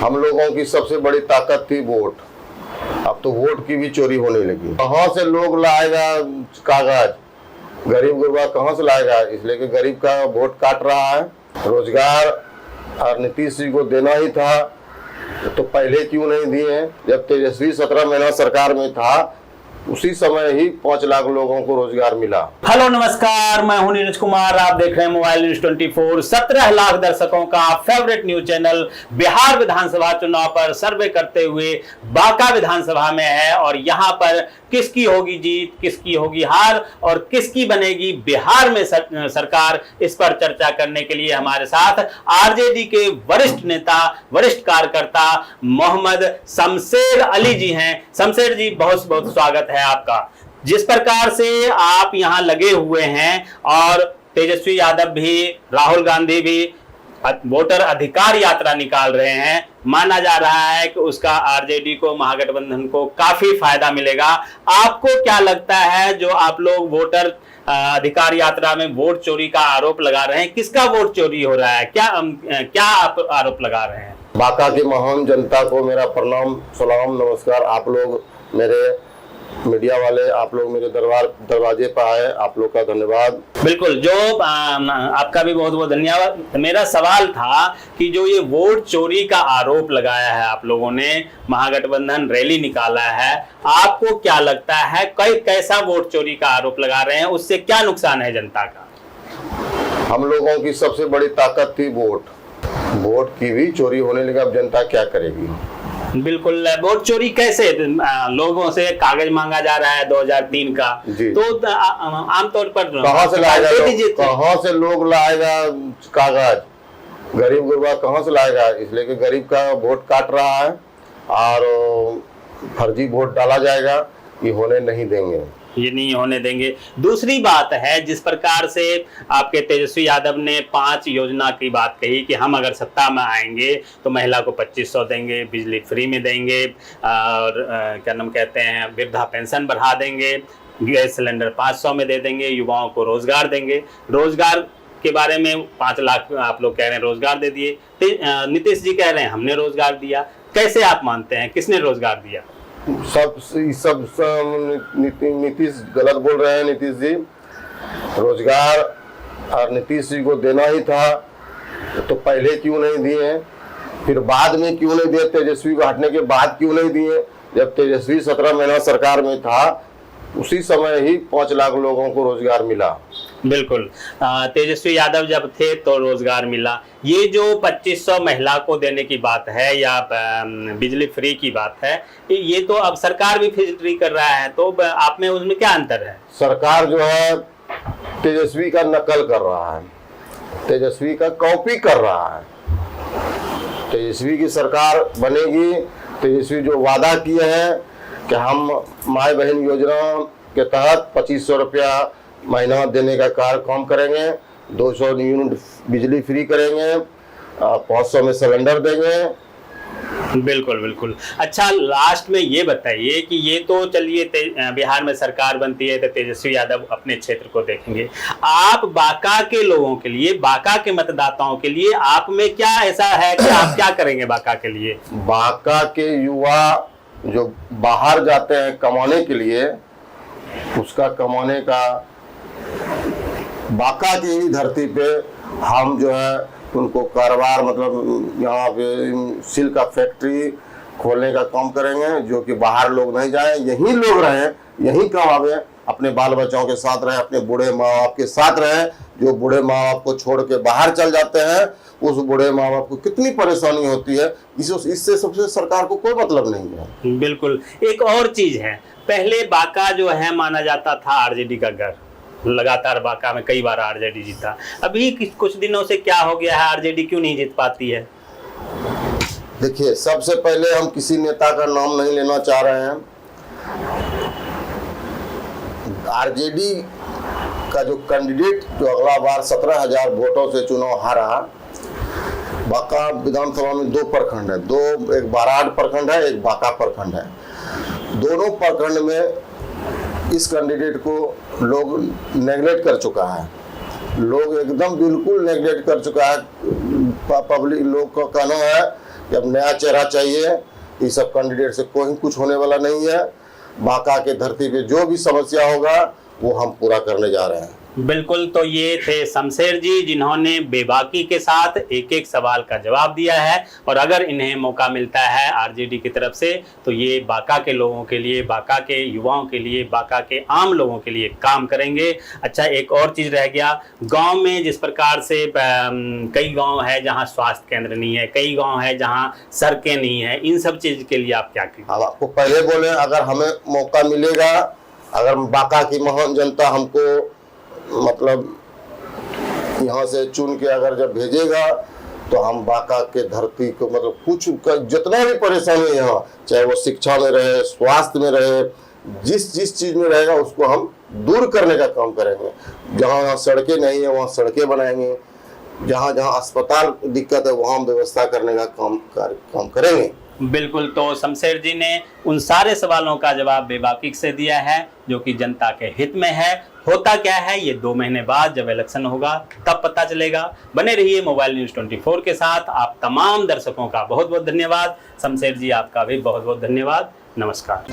हम लोगों की सबसे बड़ी ताकत थी वोट। अब तो वोट की भी चोरी होने लगी। कहाँ से लोग लाएगा कागज, गरीब गुरबा कहाँ से लाएगा, इसलिए कि गरीब का वोट काट रहा है। रोजगार और नीतीश जी को देना ही था तो पहले क्यों नहीं दिए? जब तेजस्वी 17 महीना सरकार में था उसी समय ही 5 लाख लोगों को रोजगार मिला। हेलो नमस्कार, मैं हूं नीरज कुमार। आप देख रहे हैं मोबाइल न्यूज 24। 17 लाख दर्शकों का फेवरेट न्यूज चैनल बिहार विधानसभा चुनाव पर सर्वे करते हुए बांका विधानसभा में है और यहां पर किसकी होगी जीत, किसकी होगी हार और किसकी बनेगी बिहार में सरकार, इस पर चर्चा करने के लिए हमारे साथ आरजेडी के वरिष्ठ नेता, वरिष्ठ कार्यकर्ता मोहम्मद शमशेर अली जी हैं। शमशेर जी, बहुत बहुत स्वागत है आपका। जिस प्रकार से आप यहां लगे हुए हैं और तेजस्वी यादव भी, राहुल गांधी भी वोटर अधिकार यात्रा निकाल रहे हैं, माना जा रहा है कि उसका आरजेडी को, महागठबंधन को काफी फायदा मिलेगा। आपको क्या लगता है जो आप लोग वोटर अधिकार यात्रा में वोट चोरी का आरोप लगा रहे हैं, किसका वोट चोरी हो रहा है? क्या आप आरोप लगा रहे हैं? बांका की महान जनता को मेरा प्रणाम, सलाम, नमस्कार। आप लोग मेरे मीडिया वाले, आप लोग मेरे दरवाजे पर आए, आप लोग का धन्यवाद। बिल्कुल, जो आपका भी बहुत बहुत धन्यवाद। मेरा सवाल था कि जो ये वोट चोरी का आरोप लगाया है आप लोगों ने, महागठबंधन रैली निकाला है, आपको क्या लगता है कैसा वोट चोरी का आरोप लगा रहे हैं? उससे क्या नुकसान है जनता का? हम लोगों की सबसे बड़ी ताकत थी वोट। वोट की भी चोरी होने लगी। अब जनता क्या करेगी? बिल्कुल, वोट चोरी कैसे? लोगों से कागज मांगा जा रहा है 2003 का, तो आमतौर पर कहाँ से लाएगा? कहाँ से लोग लाएगा कागज? गरीब गुरबा कहाँ से लाएगा? इसलिए कि गरीब का वोट काट रहा है और फर्जी वोट डाला जाएगा। ये होने नहीं देंगे, ये नहीं होने देंगे। दूसरी बात है, जिस प्रकार से आपके तेजस्वी यादव ने 5 योजना की बात कही कि हम अगर सत्ता में आएंगे तो महिला को 2500 देंगे, बिजली फ्री में देंगे और क्या नाम कहते हैं, वृद्धा पेंशन बढ़ा देंगे, गैस सिलेंडर 500 में दे देंगे, युवाओं को रोजगार देंगे। रोजगार के बारे में 5 लाख आप लोग कह रहे हैं रोजगार दे दिए, नीतीश जी कह रहे हैं हमने रोजगार दिया। कैसे आप मानते हैं, किसने रोजगार दिया? सब नीतीश गलत बोल रहे हैं। नीतीश जी, रोजगार और नीतीश जी को देना ही था तो पहले क्यों नहीं दिए? फिर बाद में क्यों नहीं दिए? तेजस्वी को हटने के बाद क्यों नहीं दिए? जब तेजस्वी 17 महीना सरकार में था उसी समय ही 5 लाख लोगों को रोजगार मिला। बिल्कुल, तेजस्वी यादव जब थे तो रोजगार मिला। ये जो 2500 महिला को देने की बात है या बिजली फ्री की बात है, ये तो अब सरकार भी फ्री कर रहा है, तो आप में उसमें क्या अंतर है? सरकार जो है तेजस्वी का नकल कर रहा है, तेजस्वी का कॉपी कर रहा है। तेजस्वी की सरकार बनेगी, तेजस्वी जो वादा किए हैं कि हम माई बहन योजना के तहत 2500 रुपया महीना देने का काम करेंगे, 200 यूनिट बिजली फ्री करेंगे, 500 में सिलेंडर देंगे। बिल्कुल बिल्कुल। अच्छा, लास्ट में ये बताइए कि ये तो चलिए बिहार में सरकार बनती है तो तेजस्वी यादव अपने क्षेत्र को देखेंगे। आप बांका के लोगों के लिए, बांका के मतदाताओं के लिए आप में क्या ऐसा है कि आप क्या करेंगे बांका के लिए? बांका के युवा जो बाहर जाते हैं कमाने के लिए, उसका कमाने का बांका की ही धरती पे हम जो है उनको कारोबार, मतलब यहाँ पे सिल का फैक्ट्री खोलने का काम करेंगे, जो कि बाहर लोग नहीं जाए, यहीं लोग रहें, यहीं कमावे, अपने बाल बच्चों के साथ रहें, अपने बूढ़े माँ बाप के साथ रहें। जो बूढ़े माँ बाप को छोड़ के बाहर चल जाते हैं, उस बूढ़े माँ बाप को कितनी परेशानी होती है, इससे सबसे सरकार को कोई मतलब नहीं है। बिल्कुल। एक और चीज है, पहले बांका जो है माना जाता था आरजेडी का घर, लगातार बांका में कई बार आरजेडी जीता। अभी कुछ दिनों से क्या हो गया है, आरजेडी क्यों नहीं जीत पाती है? देखिए, सबसे पहले हम किसी नेता का नाम नहीं लेना चाह रहे हैं। आरजेडी का जो कैंडिडेट जो अगला बार 17,000 वोटों से चुनाव हारा, बांका विधानसभा में 2 प्रखंड है, एक बाराड प्रखंड है, एक बांका प्रखंड है। दोनों प्रखंड में इस कैंडिडेट को लोग नेगलेक्ट कर चुका है, लोग एकदम बिल्कुल नेगलेक्ट कर चुका है। पब्लिक लोग का कहना है कि अब नया चेहरा चाहिए। ये सब कैंडिडेट से कोई कुछ होने वाला नहीं है। बांका के धरती पे जो भी समस्या होगा वो हम पूरा करने जा रहे हैं। बिल्कुल, तो ये थे शमशेर जी, जिन्होंने बेबाकी के साथ एक एक सवाल का जवाब दिया है। और अगर इन्हें मौका मिलता है आरजेडी की तरफ से तो ये बांका के लोगों के लिए, बांका के युवाओं के लिए, बांका के आम लोगों के लिए काम करेंगे। अच्छा, एक और चीज़ रह गया, गांव में जिस प्रकार से कई गांव है जहां स्वास्थ्य केंद्र नहीं है, कई गांव है जहां सड़कें नहीं है, इन सब चीज़ के लिए आप क्या कहेंगे? हम आपको पहले बोले, अगर हमें मौका मिलेगा, अगर बांका की महान जनता हमको मतलब यहाँ से चुन के अगर जब भेजेगा तो हम बांका के धरती को मतलब कुछ जितना भी परेशानी है यहाँ, चाहे वो शिक्षा में रहे, स्वास्थ्य में रहे, जिस चीज में रहेगा उसको हम दूर करने का काम करेंगे। जहाँ सड़कें नहीं है वहाँ सड़कें बनाएंगे, जहाँ जहाँ अस्पताल दिक्कत है वहाँ हम व्यवस्था करने का काम करेंगे। बिल्कुल, तो शमशेर जी ने उन सारे सवालों का जवाब बेबाकी से दिया है जो कि जनता के हित में है। होता क्या है ये 2 महीने बाद जब इलेक्शन होगा तब पता चलेगा। बने रहिए मोबाइल न्यूज़ 24 के साथ। आप तमाम दर्शकों का बहुत बहुत धन्यवाद। शमशेर जी, आपका भी बहुत बहुत धन्यवाद। नमस्कार।